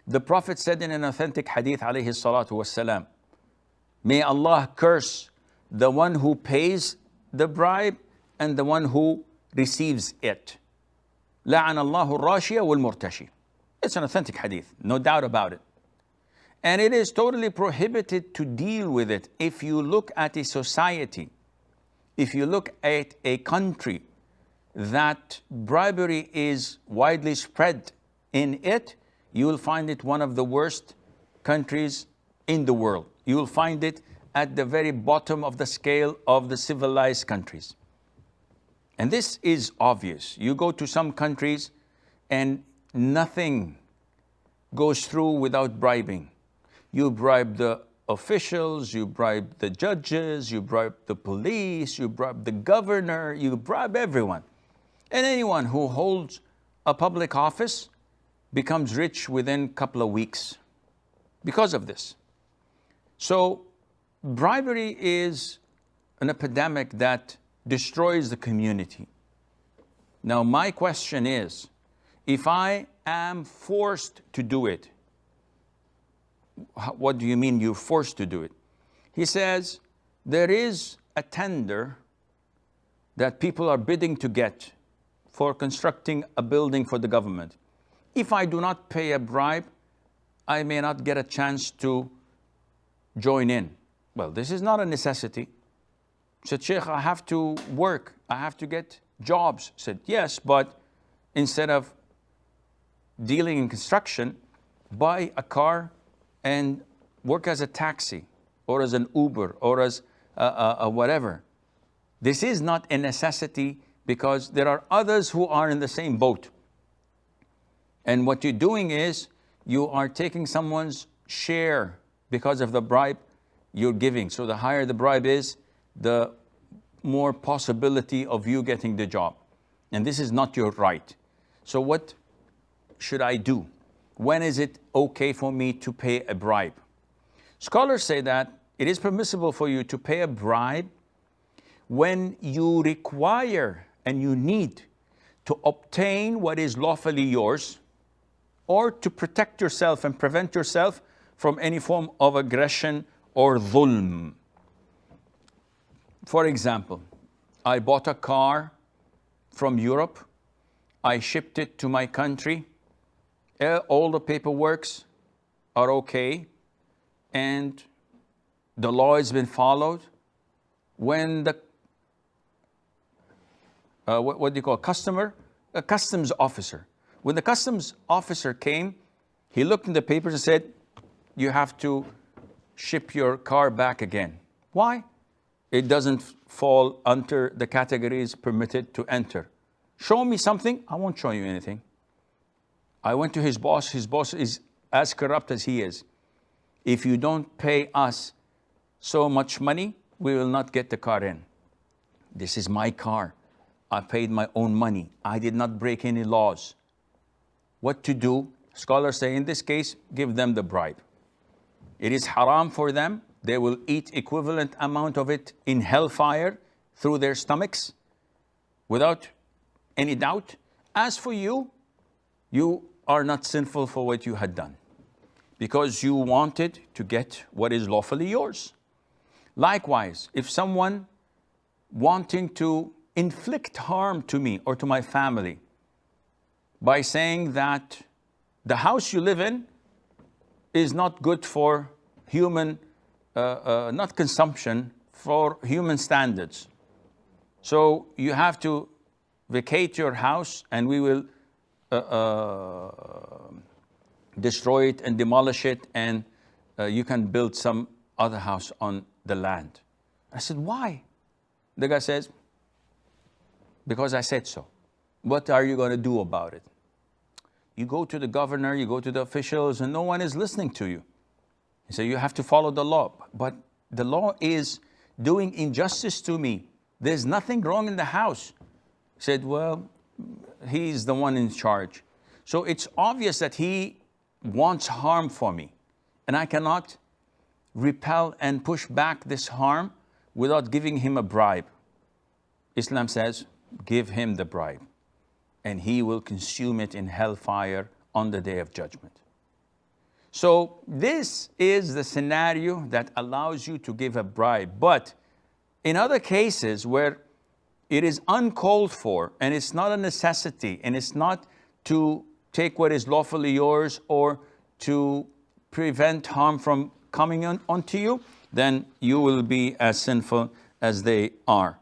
The Prophet said in an authentic hadith, alayhi salatu wassalam, may Allah curse the one who pays the bribe and the one who receives it. لَعَنَ اللَّهُ الرَّاشِيَ وَالْمُرْتَشِي. It's an authentic hadith, no doubt about it. And it is totally prohibited to deal with it. If you look at a society, if you look at a country that bribery is widely spread in it, you will find it one of the worst countries in the world. You will find it at the very bottom of the scale of the civilized countries. And this is obvious. You go to some countries and nothing goes through without bribing. You bribe the officials, you bribe the judges, you bribe the police, you bribe the governor, you bribe everyone. And anyone who holds a public office becomes rich within a couple of weeks because of this. So bribery is an epidemic that destroys the community. Now, my question is, if I am forced to do it, what do you mean you're forced to do it? He says, there is a tender that people are bidding to get for constructing a building for the government. If I do not pay a bribe, I may not get a chance to join in. Well, this is not a necessity. Said, Sheikh, I have to work. I have to get jobs. Said, yes, but instead of dealing in construction, buy a car and work as a taxi or as an Uber or as a whatever. This is not a necessity because there are others who are in the same boat. And what you're doing is you are taking someone's share because of the bribe you're giving. So the higher the bribe is, the more possibility of you getting the job. And this is not your right. So what should I do? When is it okay for me to pay a bribe? Scholars say that it is permissible for you to pay a bribe when you require and you need to obtain what is lawfully yours, or to protect yourself and prevent yourself from any form of aggression or dhulm. For example, I bought a car from Europe, I shipped it to my country, all the paperworks are okay, and the law has been followed. When the, what do you call a customs officer. When the customs officer came, he looked in the papers and said, you have to ship your car back again. Why? It doesn't fall under the categories permitted to enter. Show me something. I won't show you anything. I went to his boss. His boss is as corrupt as he is. If you don't pay us so much money, we will not get the car in. This is my car. I paid my own money. I did not break any laws. What to do? Scholars say in this case, give them the bribe. It is haram for them. They will eat equivalent amount of it in hellfire through their stomachs without any doubt. As for you, you are not sinful for what you had done because you wanted to get what is lawfully yours. Likewise, if someone wanting to inflict harm to me or to my family by saying that the house you live in is not good for human, not consumption, for human standards. So you have to vacate your house and we will destroy it and demolish it, and you can build some other house on the land. I said, why? The guy says, because I said so. What are you going to do about it? You go to the governor, you go to the officials, and no one is listening to you. You say, you have to follow the law. But the law is doing injustice to me. There's nothing wrong in the house. He said, well, he's the one in charge. So it's obvious that he wants harm for me. And I cannot repel and push back this harm without giving him a bribe. Islam says, give him the bribe, and he will consume it in hellfire on the day of judgment. So this is the scenario that allows you to give a bribe. But in other cases where it is uncalled for and it's not a necessity and it's not to take what is lawfully yours or to prevent harm from coming onto you, then you will be as sinful as they are.